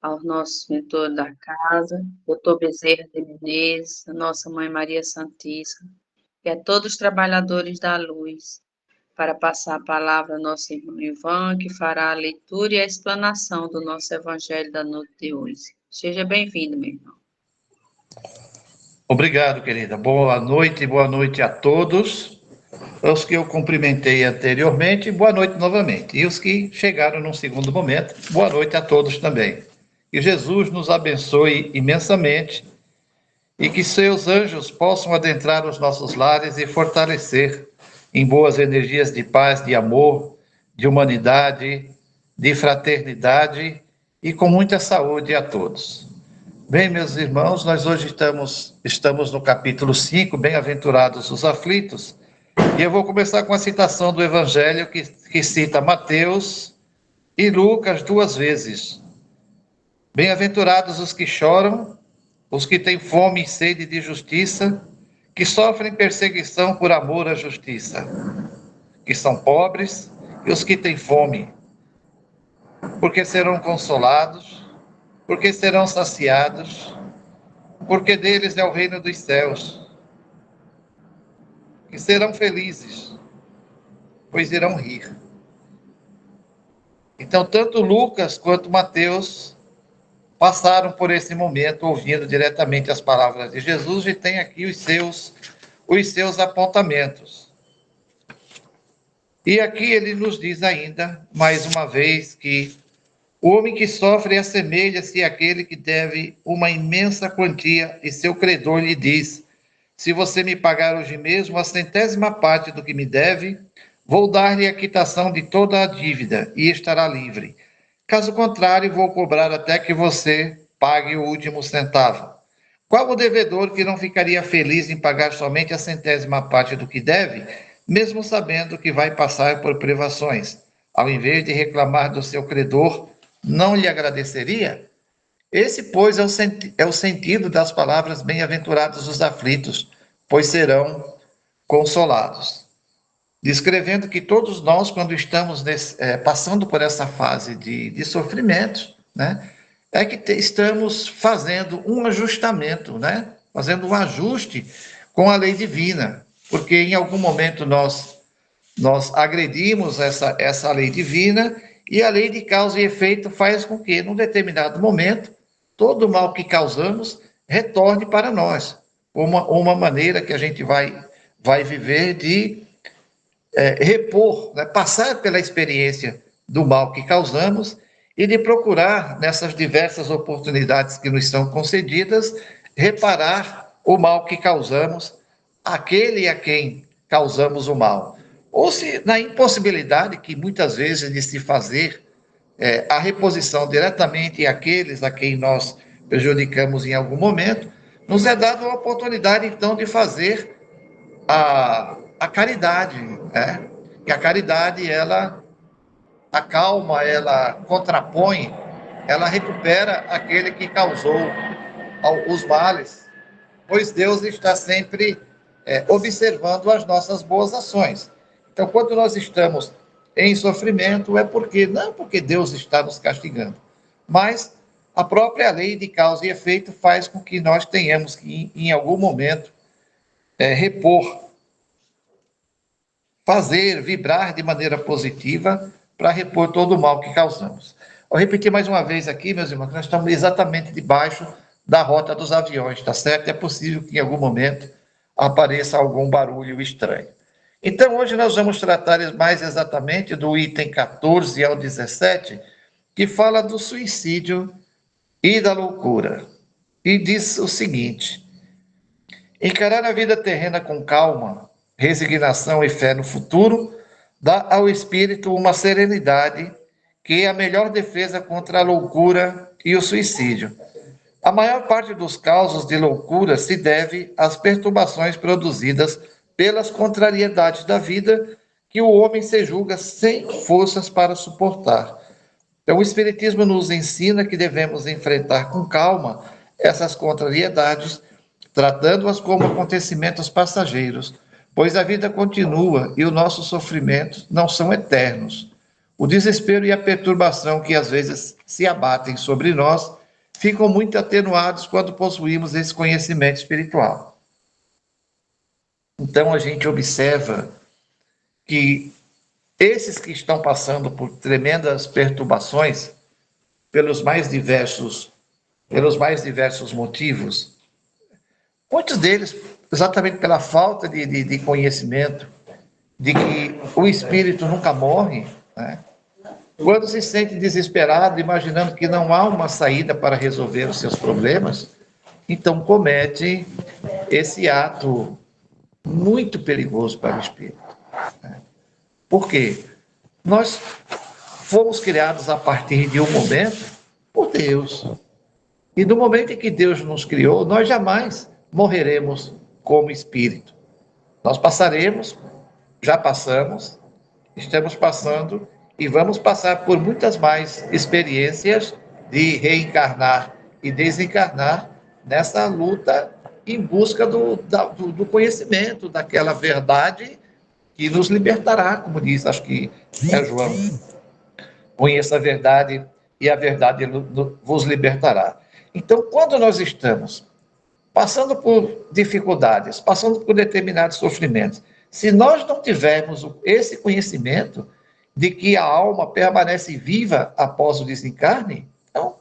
aos nossos mentores da casa, doutor Bezerra de Menezes, a nossa Mãe Maria Santíssima, e a todos os trabalhadores da luz, para passar a palavra ao nosso irmão Ivan, que fará a leitura e a explanação do nosso Evangelho da noite de hoje. Seja bem-vindo, meu irmão. Obrigado, querida. Boa noite a todos. Os que eu cumprimentei anteriormente, boa noite novamente. E os que chegaram num segundo momento, boa noite a todos também. Que Jesus nos abençoe imensamente e que seus anjos possam adentrar os nossos lares e fortalecer em boas energias de paz, de amor, de humanidade, de fraternidade e com muita saúde a todos. Bem, meus irmãos, nós hoje estamos no capítulo 5, Bem-aventurados os aflitos, e eu vou começar com a citação do Evangelho que cita Mateus e Lucas 2 vezes. Bem-aventurados os que choram, os que têm fome e sede de justiça, que sofrem perseguição por amor à justiça, que são pobres e os que têm fome, porque serão consolados, porque serão saciados, porque deles é o reino dos céus, que serão felizes, pois irão rir. Então, tanto Lucas quanto Mateus passaram por esse momento ouvindo diretamente as palavras de Jesus e tem aqui os seus apontamentos. E aqui ele nos diz ainda, mais uma vez, que o homem que sofre assemelha-se àquele que deve uma imensa quantia e seu credor lhe diz: se você me pagar hoje mesmo a 100ª parte do que me deve, vou dar-lhe a quitação de toda a dívida e estará livre. Caso contrário, vou cobrar até que você pague o último centavo. Qual o devedor que não ficaria feliz em pagar somente a 100ª parte do que deve, mesmo sabendo que vai passar por privações? Ao invés de reclamar do seu credor, não lhe agradeceria? Esse, pois, é o sentido das palavras bem-aventurados os aflitos, pois serão consolados. Descrevendo que todos nós, quando estamos passando por essa fase de sofrimento, né, é que estamos fazendo um ajustamento, né, fazendo um ajuste com a lei divina, porque em algum momento nós agredimos essa lei divina, e a lei de causa e efeito faz com que, num determinado momento, todo o mal que causamos retorne para nós. Uma maneira que a gente vai viver de repor, né, passar pela experiência do mal que causamos e de procurar, nessas diversas oportunidades que nos são concedidas, reparar o mal que causamos àquele a quem causamos o mal. Ou se, na impossibilidade que muitas vezes de se fazer a reposição diretamente àqueles a quem nós prejudicamos em algum momento, nos é dada a oportunidade, então, de fazer a caridade, né? Que a caridade, ela acalma, ela contrapõe, ela recupera aquele que causou os males, pois Deus está sempre observando as nossas boas ações. Então, quando nós estamos em sofrimento, não porque Deus está nos castigando, mas a própria lei de causa e efeito faz com que nós tenhamos que, em algum momento, repor, fazer, vibrar de maneira positiva para repor todo o mal que causamos. Vou repetir mais uma vez aqui, meus irmãos, que nós estamos exatamente debaixo da rota dos aviões, tá certo? É possível que em algum momento apareça algum barulho estranho. Então, hoje nós vamos tratar mais exatamente do item 14 ao 17, que fala do suicídio e da loucura. E diz o seguinte: encarar a vida terrena com calma, resignação e fé no futuro dá ao espírito uma serenidade que é a melhor defesa contra a loucura e o suicídio. A maior parte dos casos de loucura se deve às perturbações produzidas pelas contrariedades da vida que o homem se julga sem forças para suportar. Então, o Espiritismo nos ensina que devemos enfrentar com calma essas contrariedades, tratando-as como acontecimentos passageiros, pois a vida continua e os nossos sofrimentos não são eternos. O desespero e a perturbação que às vezes se abatem sobre nós, ficam muito atenuados quando possuímos esse conhecimento espiritual. Então a gente observa que esses que estão passando por tremendas perturbações, pelos mais diversos motivos, muitos deles exatamente pela falta de conhecimento, de que o espírito nunca morre, né? Quando se sente desesperado, imaginando que não há uma saída para resolver os seus problemas, então comete esse ato muito perigoso para o espírito. Por quê? Nós fomos criados a partir de um momento por Deus. E no momento em que Deus nos criou, nós jamais morreremos como espírito. Nós passaremos, já passamos, estamos passando e vamos passar por muitas mais experiências de reencarnar e desencarnar nessa luta em busca do conhecimento, daquela verdade que nos libertará, como diz, acho que é João. Conheça a verdade e a verdade vos libertará. Então, quando nós estamos passando por dificuldades, passando por determinados sofrimentos, se nós não tivermos esse conhecimento de que a alma permanece viva após o desencarne, então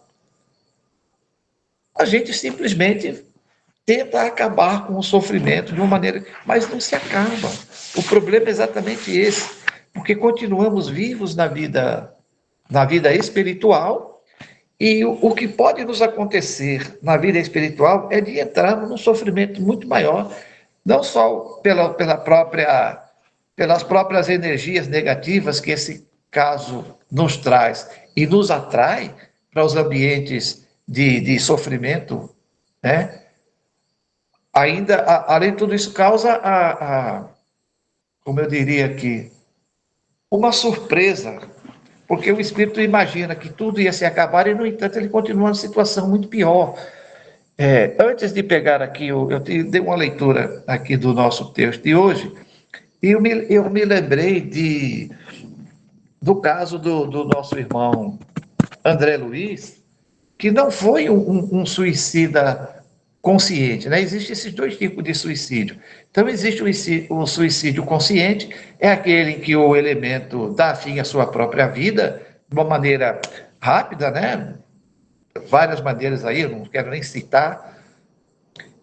a gente simplesmente tenta acabar com o sofrimento de uma maneira, mas não se acaba. O problema é exatamente esse, porque continuamos vivos na vida espiritual, e o que pode nos acontecer na vida espiritual é de entrarmos num sofrimento muito maior, não só pelas próprias energias negativas que esse caso nos traz e nos atrai para os ambientes de sofrimento, né? Ainda, além de tudo isso, causa, como eu diria aqui, uma surpresa, porque o espírito imagina que tudo ia se acabar e, no entanto, ele continua numa situação muito pior. Antes de pegar aqui, eu dei uma leitura aqui do nosso texto de hoje, e eu me lembrei do caso do nosso irmão André Luiz, que não foi um suicida consciente, né? Existem esses dois tipos de suicídio. Então, existe o suicídio consciente, é aquele em que o elemento dá fim à sua própria vida, de uma maneira rápida, né? Várias maneiras aí, eu não quero nem citar.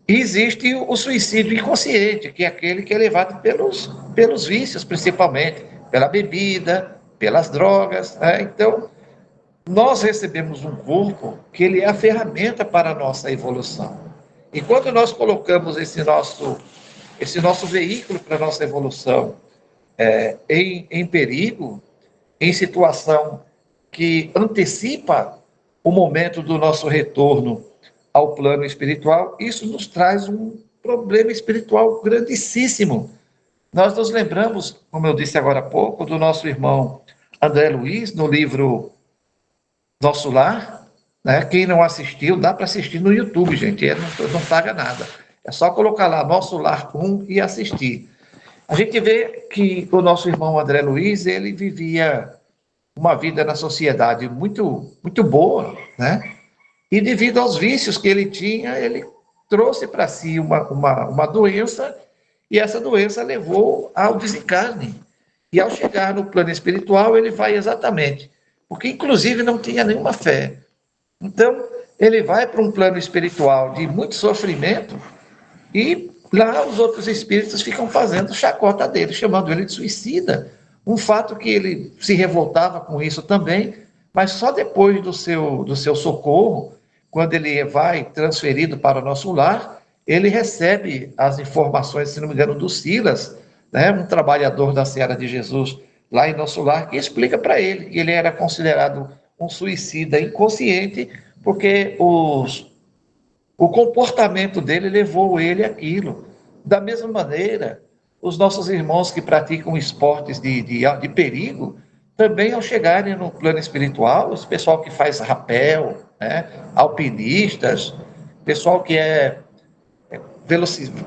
E existe o suicídio inconsciente, que é aquele que é levado pelos vícios, principalmente, pela bebida, pelas drogas, né? Então, nós recebemos um corpo que ele é a ferramenta para a nossa evolução. E quando nós colocamos esse nosso veículo para a nossa evolução em perigo, em situação que antecipa o momento do nosso retorno ao plano espiritual, isso nos traz um problema espiritual grandíssimo. Nós nos lembramos, como eu disse agora há pouco, do nosso irmão André Luiz, no livro Nosso Lar, né? Quem não assistiu, dá para assistir no YouTube, gente, não paga nada. É só colocar lá Nosso Lar 1 e assistir. A gente vê que o nosso irmão André Luiz, ele vivia uma vida na sociedade muito, muito boa, né? E devido aos vícios que ele tinha, ele trouxe para si uma doença, e essa doença levou ao desencarne. E ao chegar no plano espiritual, ele vai exatamente, porque inclusive não tinha nenhuma fé. Então, ele vai para um plano espiritual de muito sofrimento, e lá os outros espíritos ficam fazendo chacota dele, chamando ele de suicida. Um fato que ele se revoltava com isso também, mas só depois do seu socorro, quando ele vai transferido para o nosso lar, ele recebe as informações, se não me engano, do Silas, né, um trabalhador da Seara de Jesus, lá em nosso lar, que explica para ele que ele era considerado um suicida inconsciente, porque o comportamento dele levou ele àquilo. Da mesma maneira, os nossos irmãos que praticam esportes de perigo, também ao chegarem no plano espiritual, os pessoal que faz rapel, né, alpinistas, pessoal que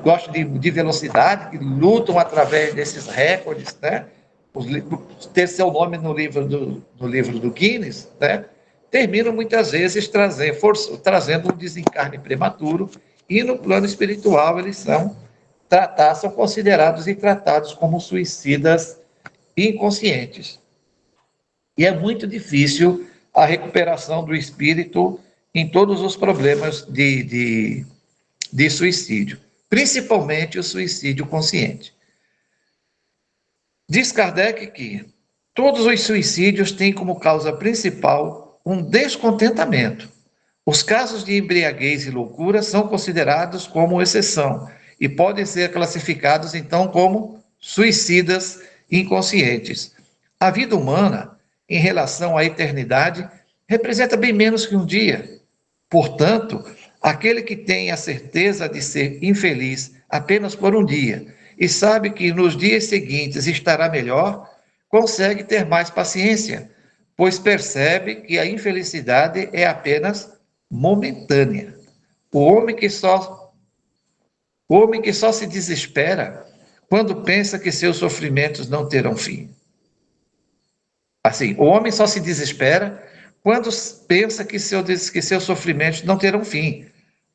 gosta de velocidade, que lutam através desses recordes, né, ter seu nome no livro do Guinness, né, terminam muitas vezes trazendo um desencarne prematuro, e no plano espiritual eles são considerados e tratados como suicidas inconscientes. E é muito difícil a recuperação do espírito em todos os problemas de suicídio, principalmente o suicídio consciente. Diz Kardec que todos os suicídios têm como causa principal um descontentamento. Os casos de embriaguez e loucura são considerados como exceção e podem ser classificados, então, como suicidas inconscientes. A vida humana, em relação à eternidade, representa bem menos que um dia. Portanto, aquele que tem a certeza de ser infeliz apenas por um dia e sabe que nos dias seguintes estará melhor, consegue ter mais paciência, pois percebe que a infelicidade é apenas momentânea. O homem que só se desespera quando pensa que seus sofrimentos não terão fim. Assim, o homem só se desespera quando pensa que seus sofrimentos não terão fim.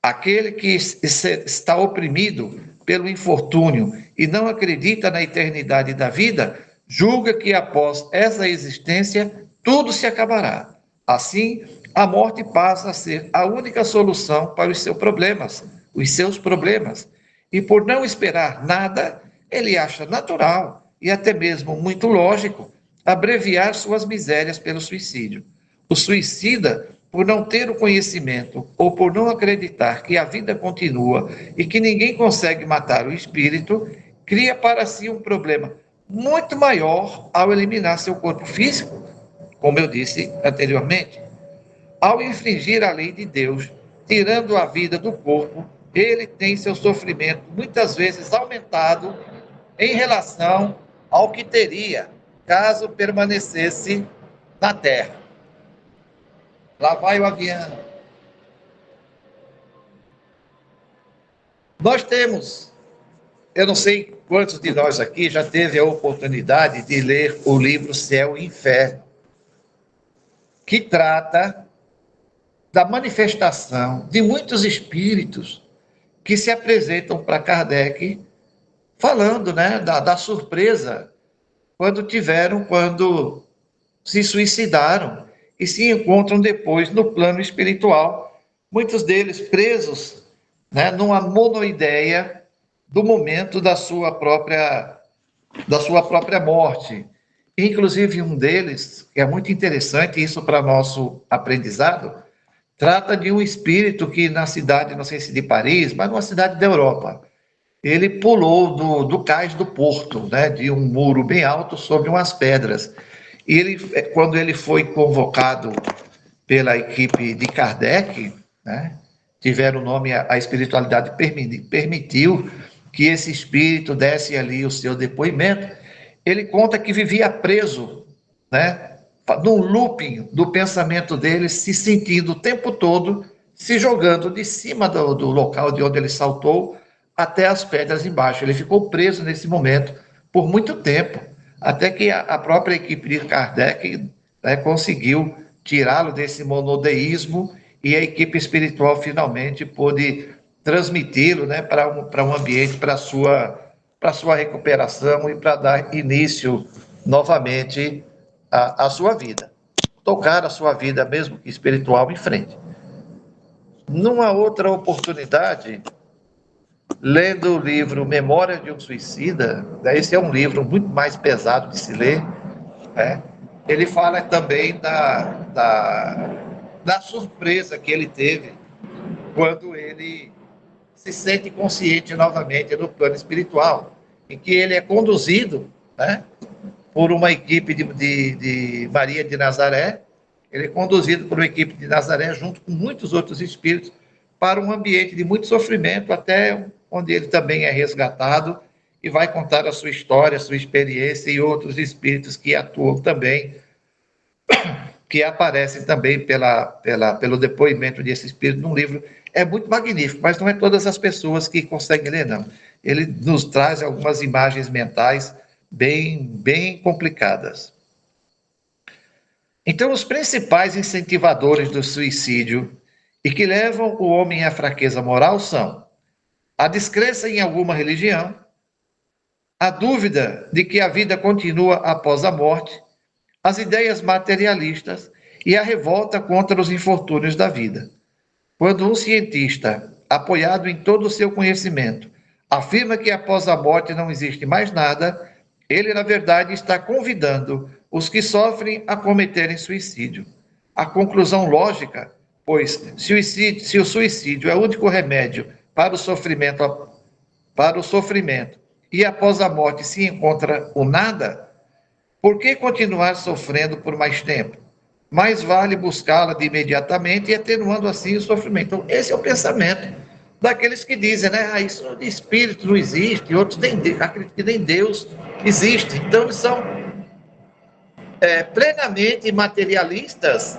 Aquele que está oprimido pelo infortúnio e não acredita na eternidade da vida, julga que após essa existência tudo se acabará. Assim, a morte passa a ser a única solução para os seus problemas. E por não esperar nada, ele acha natural e até mesmo muito lógico abreviar suas misérias pelo suicídio. O suicida, por não ter o conhecimento ou por não acreditar que a vida continua e que ninguém consegue matar o espírito, cria para si um problema muito maior ao eliminar seu corpo físico, como eu disse anteriormente. Ao infringir a lei de Deus, tirando a vida do corpo, ele tem seu sofrimento muitas vezes aumentado em relação ao que teria caso permanecesse na terra. Lá vai o avião. Nós temos, eu não sei quantos de nós aqui já teve a oportunidade de ler o livro Céu e Inferno, que trata da manifestação de muitos espíritos que se apresentam para Kardec falando, né, da surpresa quando se suicidaram e se encontram depois no plano espiritual, muitos deles presos, né, numa monoideia do momento da sua própria morte. Inclusive, um deles, que é muito interessante, isso para nosso aprendizado, trata de um espírito que na cidade, não sei se de Paris, mas numa cidade da Europa, ele pulou do cais do porto, né, de um muro bem alto sobre umas pedras. E quando ele foi convocado pela equipe de Kardec, né, tiveram o nome, a espiritualidade permitiu que esse espírito desse ali o seu depoimento. Ele conta que vivia preso, né, num looping do pensamento dele, se sentindo o tempo todo, se jogando de cima do local de onde ele saltou até as pedras embaixo. Ele ficou preso nesse momento por muito tempo, até que a própria equipe de Kardec, né, conseguiu tirá-lo desse monodeísmo e a equipe espiritual finalmente pôde transmiti-lo, né, para um ambiente, para sua recuperação e para dar início novamente à sua vida. Tocar a sua vida, mesmo que espiritual, em frente. Numa outra oportunidade, lendo o livro Memória de um Suicida, esse é um livro muito mais pesado de se ler, né? Ele fala também da surpresa que ele teve quando ele se sente consciente novamente no plano espiritual, em que ele é conduzido, né, por uma equipe de Maria de Nazaré. Ele é conduzido por uma equipe de Nazaré, junto com muitos outros espíritos, para um ambiente de muito sofrimento, até onde ele também é resgatado e vai contar a sua história, a sua experiência, e outros espíritos que atuam também, que aparecem também pelo depoimento desse espírito num livro. É muito magnífico, mas não é todas as pessoas que conseguem ler, não. Ele nos traz algumas imagens mentais bem complicadas. Então, os principais incentivadores do suicídio e que levam o homem à fraqueza moral são a descrença em alguma religião, a dúvida de que a vida continua após a morte, as ideias materialistas e a revolta contra os infortúnios da vida. Quando um cientista, apoiado em todo o seu conhecimento, afirma que após a morte não existe mais nada, ele, na verdade, está convidando os que sofrem a cometerem suicídio. A conclusão lógica, pois se o suicídio é o único remédio para o sofrimento e após a morte se encontra o nada, por que continuar sofrendo por mais tempo? Mais vale buscá-la de imediatamente e atenuando assim o sofrimento. Então, esse é o pensamento daqueles que dizem, né? Isso de espírito não existe, outros acreditam que nem Deus existe. Então, eles são plenamente materialistas.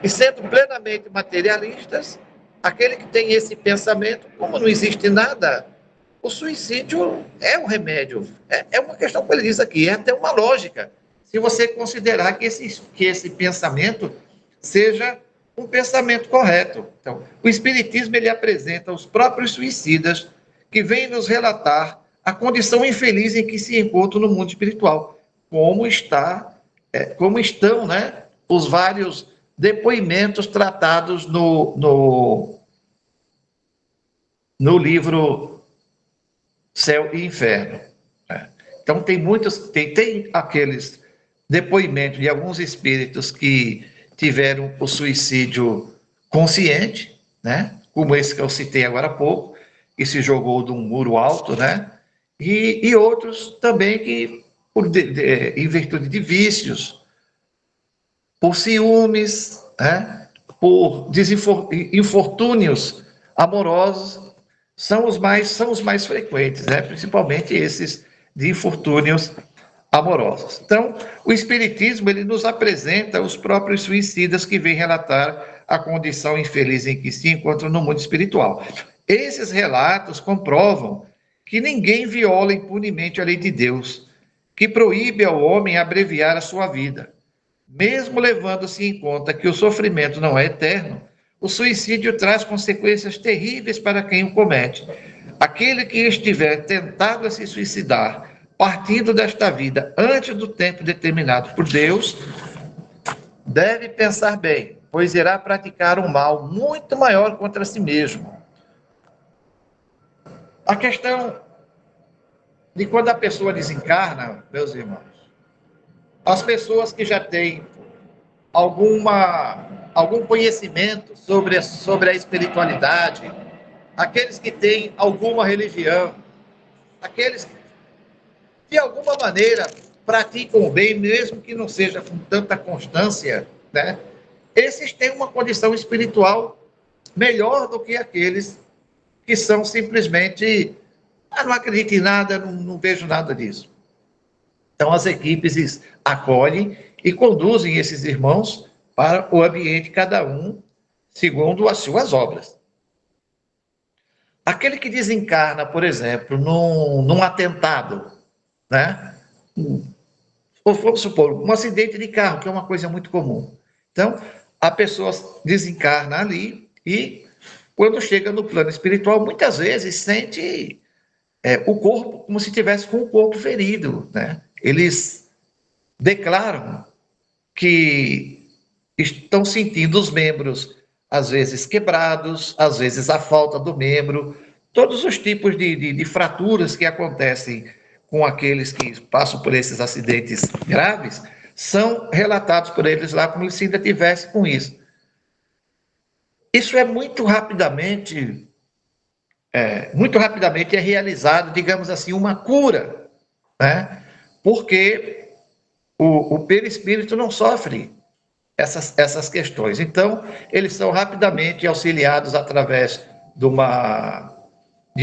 E sendo plenamente materialistas, aquele que tem esse pensamento, como não existe nada, o suicídio é um remédio. É uma questão que ele diz aqui, é até uma lógica. Se você considerar que esse pensamento seja um pensamento correto. Então, o Espiritismo ele apresenta os próprios suicidas que vêm nos relatar a condição infeliz em que se encontram no mundo espiritual. Como estão, né, os vários depoimentos tratados no livro Céu e Inferno. Então, tem aqueles depoimentos de alguns espíritos que tiveram o suicídio consciente, né? Como esse que eu citei agora há pouco, que se jogou de um muro alto, né? E outros também que, em virtude de vícios, por ciúmes, né? Por infortúnios amorosos, são os mais frequentes, né? Principalmente esses de infortúnios amorosos. Então, o Espiritismo ele nos apresenta os próprios suicidas que vêm relatar a condição infeliz em que se encontram no mundo espiritual. Esses relatos comprovam que ninguém viola impunemente a lei de Deus, que proíbe ao homem abreviar a sua vida. Mesmo levando-se em conta que o sofrimento não é eterno, o suicídio traz consequências terríveis para quem o comete. Aquele que estiver tentado a se suicidar, partindo desta vida antes do tempo determinado por Deus, deve pensar bem, pois irá praticar um mal muito maior contra si mesmo. A questão de quando a pessoa desencarna, meus irmãos, as pessoas que já têm algum conhecimento sobre a espiritualidade, aqueles que têm alguma religião, aqueles que de alguma maneira praticam o bem, mesmo que não seja com tanta constância, né? Esses têm uma condição espiritual melhor do que aqueles que são simplesmente, não acredito em nada, não vejo nada disso. Então, as equipes acolhem e conduzem esses irmãos para o ambiente, cada um segundo as suas obras. Aquele que desencarna, por exemplo, num atentado, né? Ou vamos supor, um acidente de carro, que é uma coisa muito comum. Então, a pessoa desencarna ali e, quando chega no plano espiritual, muitas vezes sente o corpo como se tivesse com o corpo ferido, né? Eles declaram que estão sentindo os membros, às vezes quebrados, às vezes a falta do membro, todos os tipos de fraturas que acontecem com aqueles que passam por esses acidentes graves, são relatados por eles lá como se ainda tivesse com isso. Isso é muito rapidamente realizado, digamos assim, uma cura, né? Porque o perispírito não sofre essas questões. Então, eles são rapidamente auxiliados através de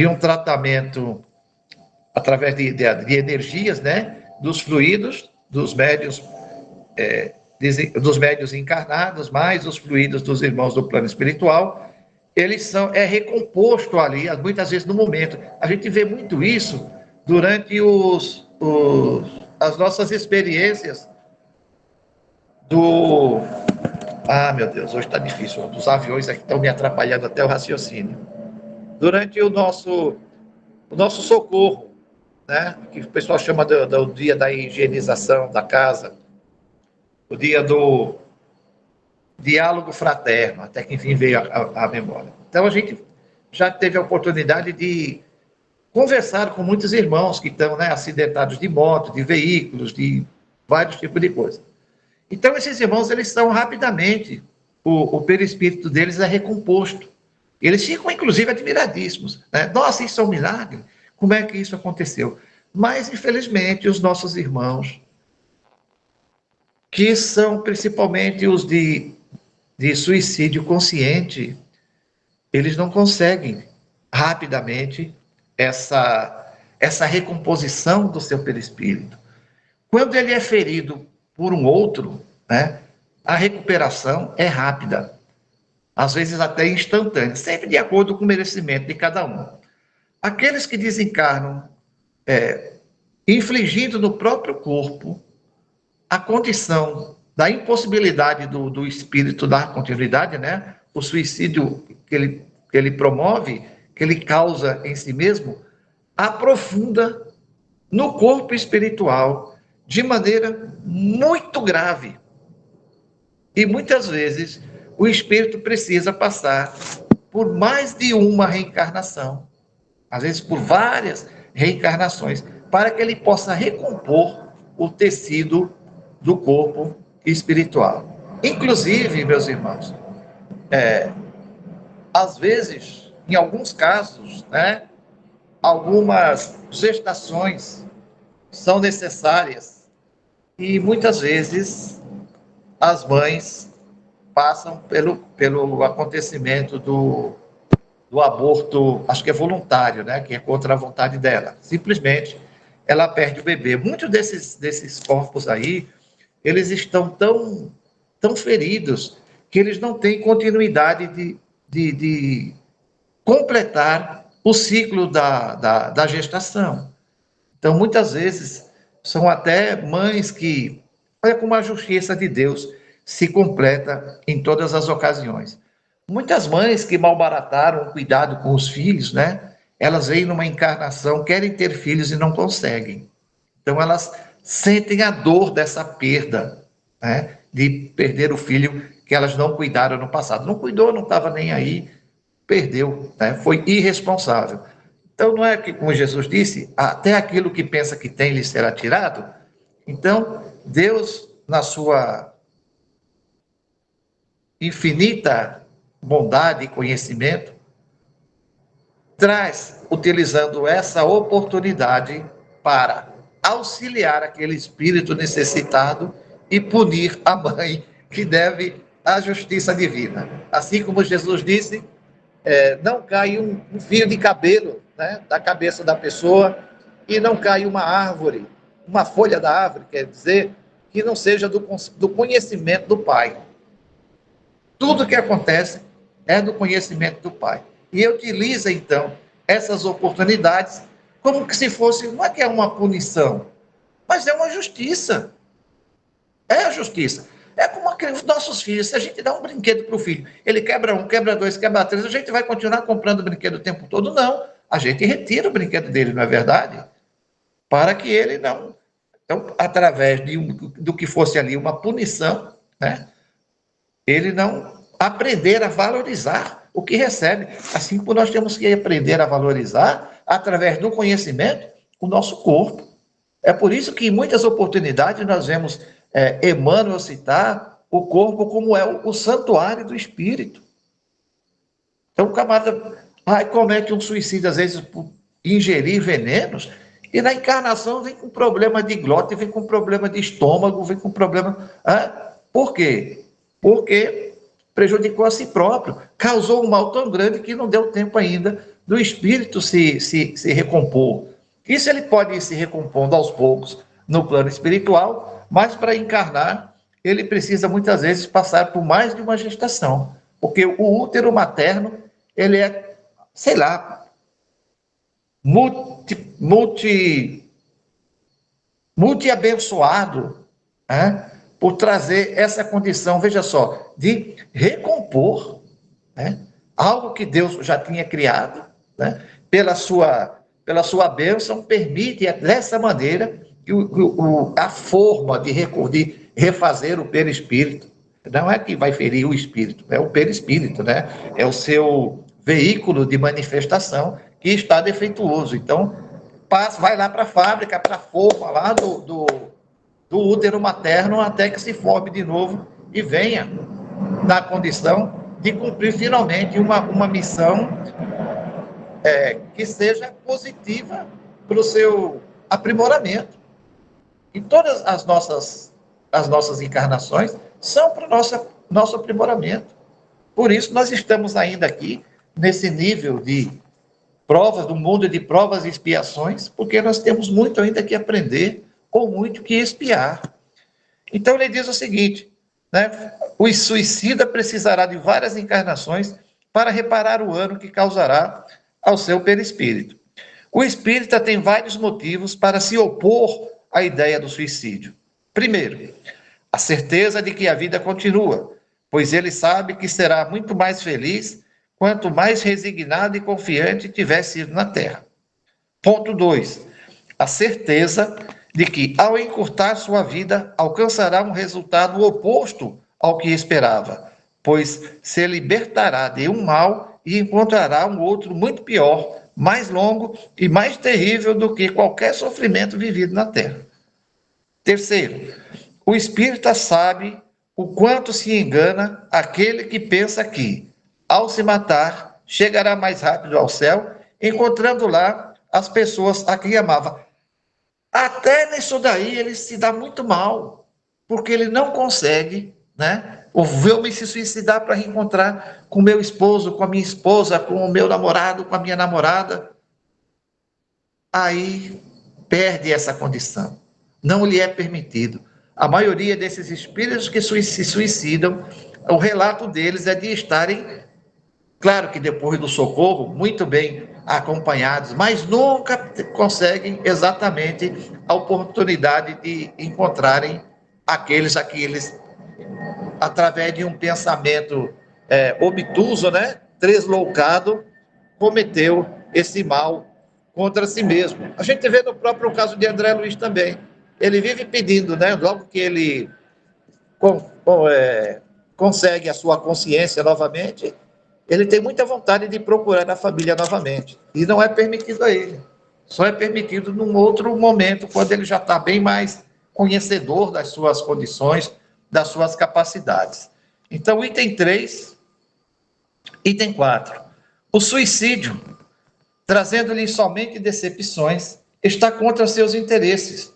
um tratamento, através de energias, né? Dos fluidos, dos médiuns encarnados, mais os fluidos dos irmãos do plano espiritual, é recomposto ali, muitas vezes no momento. A gente vê muito isso durante as nossas experiências do... Ah, meu Deus, hoje está difícil. Dos aviões aqui estão me atrapalhando até o raciocínio. Durante o nosso socorro, né? Que o pessoal chama do dia da higienização da casa, o dia do diálogo fraterno, até que enfim veio a memória. Então a gente já teve a oportunidade de conversar com muitos irmãos que estão, né, acidentados de moto, de veículos, de vários tipos de coisa. Então esses irmãos, eles são rapidamente, o perispírito deles é recomposto. Eles ficam, inclusive, admiradíssimos, né? Nossa, isso é um milagre? Como é que isso aconteceu? Mas, infelizmente, os nossos irmãos, que são principalmente os de suicídio consciente, eles não conseguem rapidamente essa recomposição do seu perispírito. Quando ele é ferido por um outro, né, a recuperação é rápida, às vezes até instantânea, sempre de acordo com o merecimento de cada um. Aqueles que desencarnam infligindo no próprio corpo a condição da impossibilidade do espírito dar continuidade, né? O suicídio que ele promove, que ele causa em si mesmo, aprofunda no corpo espiritual de maneira muito grave. E muitas vezes o espírito precisa passar por mais de uma reencarnação, às vezes por várias reencarnações, para que ele possa recompor o tecido do corpo espiritual. Inclusive, meus irmãos, às vezes, em alguns casos, né, algumas gestações são necessárias e muitas vezes as mães passam pelo acontecimento do aborto, acho que é voluntário, né, que é contra a vontade dela. Simplesmente ela perde o bebê. Muitos desses corpos aí, eles estão tão feridos que eles não têm continuidade de completar o ciclo da gestação. Então, muitas vezes, são até mães que, olha como a justiça de Deus se completa em todas as ocasiões. Muitas mães que malbarataram o cuidado com os filhos, né? Elas vêm numa encarnação, querem ter filhos e não conseguem. Então, elas sentem a dor dessa perda, né? De perder o filho que elas não cuidaram no passado. Não cuidou, não estava nem aí, perdeu, né? Foi irresponsável. Então, não é que, como Jesus disse, até aquilo que pensa que tem lhe será tirado? Então, Deus, na sua infinita bondade e conhecimento, traz, utilizando essa oportunidade para auxiliar aquele espírito necessitado e punir a mãe que deve a justiça divina. Assim como Jesus disse, não cai um fio de cabelo, né, da cabeça da pessoa e não cai uma árvore, uma folha da árvore, quer dizer, que não seja do conhecimento do Pai. Tudo que acontece é do conhecimento do Pai. E utiliza, então, essas oportunidades como que se fosse, não é que é uma punição, mas é uma justiça. É a justiça. É como os nossos filhos. Se a gente dá um brinquedo para o filho, ele quebra um, quebra dois, quebra três, a gente vai continuar comprando brinquedo o tempo todo? Não. A gente retira o brinquedo dele, não é verdade? Para que ele não... Então, através do que fosse ali uma punição, né? Ele não aprender a valorizar o que recebe. Assim como nós temos que aprender a valorizar, através do conhecimento, o nosso corpo. É por isso que em muitas oportunidades nós vemos Emmanuel citar o corpo como é o santuário do espírito. Então o camarada comete um suicídio, às vezes, por ingerir venenos, e na encarnação vem com problema de glótula, vem com problema de estômago, vem com problema... Por quê? Porque prejudicou a si próprio, causou um mal tão grande que não deu tempo ainda do espírito se recompor. Isso ele pode ir se recompondo aos poucos no plano espiritual, mas para encarnar, ele precisa muitas vezes passar por mais de uma gestação, porque o útero materno, ele é, sei lá, multi abençoado, né? por trazer essa condição, veja só, de recompor, né, algo que Deus já tinha criado, né, pela sua bênção, permite dessa maneira que a forma de refazer o perispírito, não é que vai ferir o espírito, é o perispírito, né? É o seu veículo de manifestação que está defeituoso. Então, vai lá para a fábrica, para a forma lá do útero materno, até que se forme de novo e venha na condição de cumprir finalmente uma missão que seja positiva para o seu aprimoramento. E todas as nossas encarnações são para o nosso aprimoramento. Por isso, nós estamos ainda aqui, nesse nível de provas, do mundo de provas e expiações, porque nós temos muito ainda que aprender, ou muito que expiar. Então, ele diz o seguinte, né? O suicida precisará de várias encarnações para reparar o dano que causará ao seu perispírito. O espírita tem vários motivos para se opor à ideia do suicídio. Primeiro, a certeza de que a vida continua, pois ele sabe que será muito mais feliz quanto mais resignado e confiante tiver sido na Terra. Ponto 2. A certeza de que, ao encurtar sua vida, alcançará um resultado oposto ao que esperava, pois se libertará de um mal e encontrará um outro muito pior, mais longo e mais terrível do que qualquer sofrimento vivido na Terra. Terceiro, o espírita sabe o quanto se engana aquele que pensa que, ao se matar, chegará mais rápido ao céu, encontrando lá as pessoas a quem amava. Até nisso daí ele se dá muito mal, porque ele não consegue, né, ver-me se suicidar para reencontrar com meu esposo, com a minha esposa, com o meu namorado, com a minha namorada. Aí perde essa condição. Não lhe é permitido. A maioria desses espíritos que se suicidam, o relato deles é de estarem, claro que depois do socorro, muito bem acompanhados, mas nunca conseguem exatamente a oportunidade de encontrarem aqueles a que eles, através de um pensamento obtuso, né, tresloucado, cometeu esse mal contra si mesmo. A gente vê no próprio caso de André Luiz também. Ele vive pedindo, né, logo que ele consegue a sua consciência novamente, ele tem muita vontade de procurar a família novamente. E não é permitido a ele. Só é permitido num outro momento, quando ele já está bem mais conhecedor das suas condições, das suas capacidades. Então, item 3, item 4. O suicídio, trazendo-lhe somente decepções, está contra seus interesses.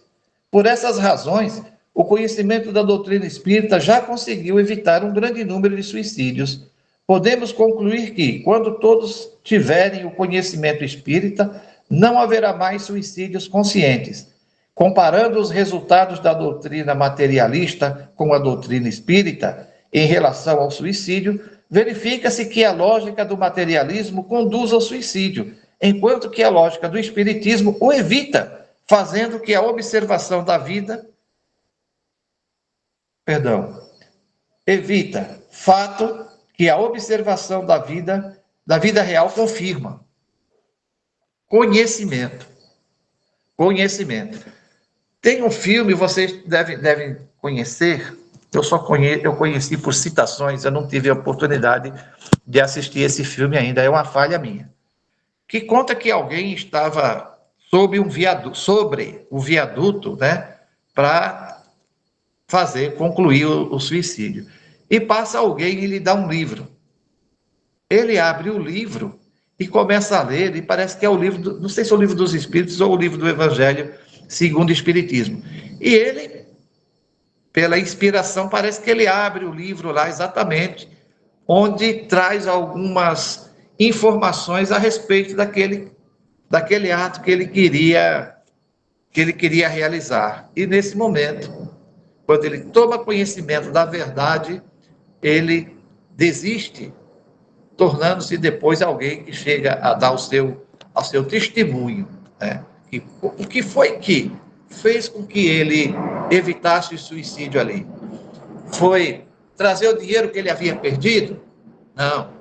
Por essas razões, o conhecimento da doutrina espírita já conseguiu evitar um grande número de suicídios. Podemos concluir que, quando todos tiverem o conhecimento espírita, não haverá mais suicídios conscientes. Comparando os resultados da doutrina materialista com a doutrina espírita em relação ao suicídio, verifica-se que a lógica do materialismo conduz ao suicídio, enquanto que a lógica do espiritismo o evita, fazendo que a observação da vida, evita, fato que a observação da vida real confirma. Conhecimento. Tem um filme, vocês devem conhecer, eu conheci por citações, eu não tive a oportunidade de assistir esse filme ainda, é uma falha minha, que conta que alguém estava sobre o viaduto, né, para concluir o suicídio. E passa alguém e lhe dá um livro. Ele abre o livro e começa a ler, e parece que é o livro, não sei se é o livro dos Espíritos ou o livro do Evangelho segundo o Espiritismo. E ele, pela inspiração, parece que ele abre o livro lá exatamente, onde traz algumas informações a respeito daquele ato que ele queria realizar. E nesse momento, quando ele toma conhecimento da verdade, ele desiste, tornando-se depois alguém que chega a dar ao seu testemunho, né? O que foi que fez com que ele evitasse o suicídio ali? Foi trazer o dinheiro que ele havia perdido? Não.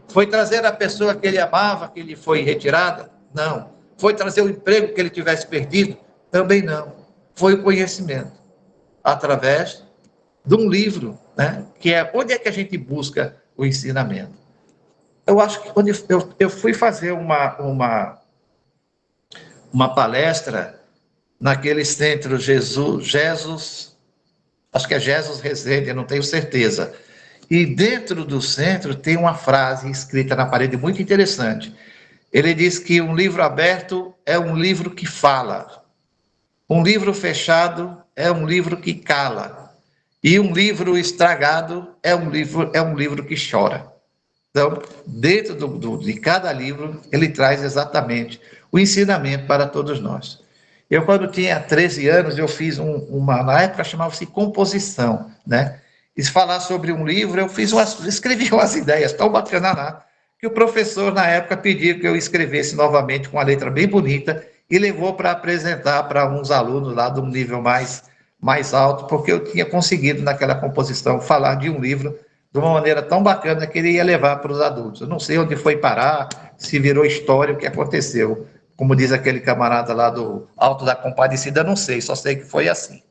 Foi trazer a pessoa que ele amava, que lhe foi retirada? Não. Foi trazer o emprego que ele tivesse perdido? Também não. Foi o conhecimento, através de um livro, né? Que é onde é que a gente busca o ensinamento. Eu acho que quando eu fui fazer uma palestra naquele centro Jesus, acho que é Jesus Resende, eu não tenho certeza. E dentro do centro tem uma frase escrita na parede muito interessante. Ele diz que um livro aberto é um livro que fala, um livro fechado é um livro que cala, e um livro estragado é um livro que chora. Então, dentro de cada livro, ele traz exatamente o ensinamento para todos nós. Eu, quando tinha 13 anos, eu fiz na época chamava-se composição, né? E se falar sobre um livro, escrevi umas ideias tão bacanas lá, que o professor, na época, pediu que eu escrevesse novamente com uma letra bem bonita e levou para apresentar para uns alunos lá de um nível mais alto, porque eu tinha conseguido, naquela composição, falar de um livro de uma maneira tão bacana que ele ia levar para os adultos. Eu não sei onde foi parar, se virou história, o que aconteceu. Como diz aquele camarada lá do Alto da Compadecida, não sei, só sei que foi assim.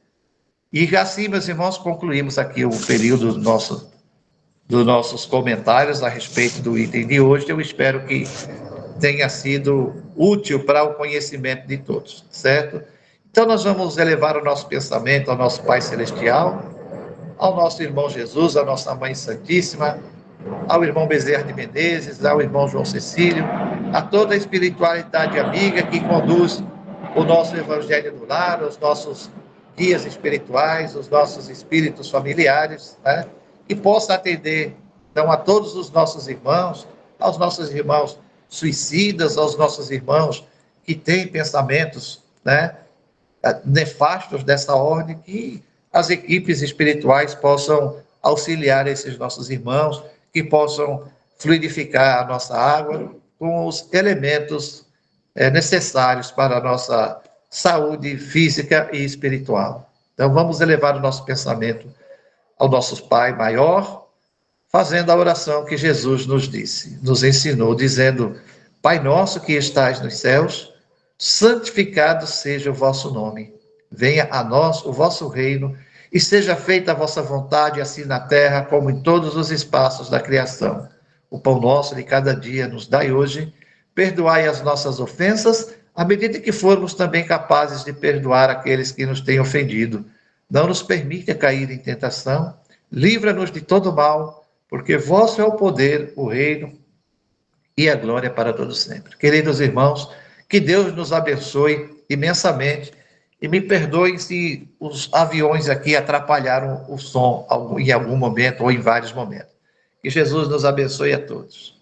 E assim, meus irmãos, concluímos aqui o período dos nossos comentários a respeito do item de hoje. Eu espero que tenha sido útil para o conhecimento de todos, certo? Então, nós vamos elevar o nosso pensamento ao nosso Pai Celestial, ao nosso irmão Jesus, à nossa Mãe Santíssima, ao irmão Bezerra de Menezes, ao irmão João Cecílio, a toda a espiritualidade amiga que conduz o nosso Evangelho do Lar, os nossos guias espirituais, os nossos espíritos familiares, né? E possa atender, então, a todos os nossos irmãos, aos nossos irmãos suicidas, aos nossos irmãos que têm pensamentos, né, nefastos dessa ordem, que as equipes espirituais possam auxiliar esses nossos irmãos, que possam fluidificar a nossa água com os elementos necessários para a nossa saúde física e espiritual. Então, vamos elevar o nosso pensamento ao nosso Pai maior, fazendo a oração que Jesus nos ensinou, dizendo: Pai nosso que estais nos céus, santificado seja o vosso nome. Venha a nós o vosso reino e seja feita a vossa vontade, assim na terra como em todos os espaços da criação. O pão nosso de cada dia nos dai hoje. Perdoai as nossas ofensas, à medida que formos também capazes de perdoar aqueles que nos têm ofendido. Não nos permita cair em tentação, livra-nos de todo mal, porque vosso é o poder, o reino e a glória para todos sempre. Queridos irmãos, que Deus nos abençoe imensamente e me perdoem se os aviões aqui atrapalharam o som em algum momento ou em vários momentos. Que Jesus nos abençoe a todos.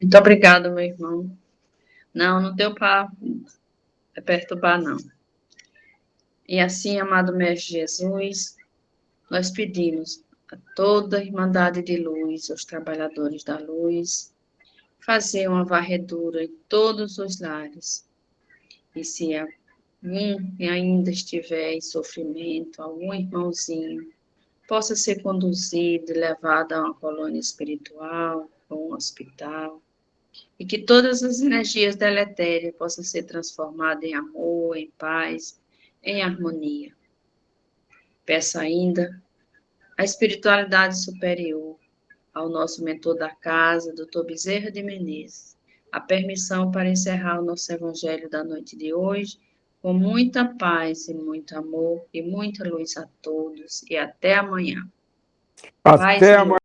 Muito obrigado, meu irmão. Não deu para perturbar, não. E assim, amado Mestre Jesus, nós pedimos a toda a Irmandade de Luz, aos trabalhadores da luz, fazer uma varredura em todos os lares. E se algum ainda estiver em sofrimento, algum irmãozinho, possa ser conduzido e levado a uma colônia espiritual ou um hospital, e que todas as energias deletérias possam ser transformadas em amor, em paz, em harmonia. Peço ainda a espiritualidade superior, ao nosso mentor da casa, Dr. Bezerra de Menezes, a permissão para encerrar o nosso evangelho da noite de hoje, com muita paz e muito amor e muita luz a todos, e até amanhã. Até amanhã.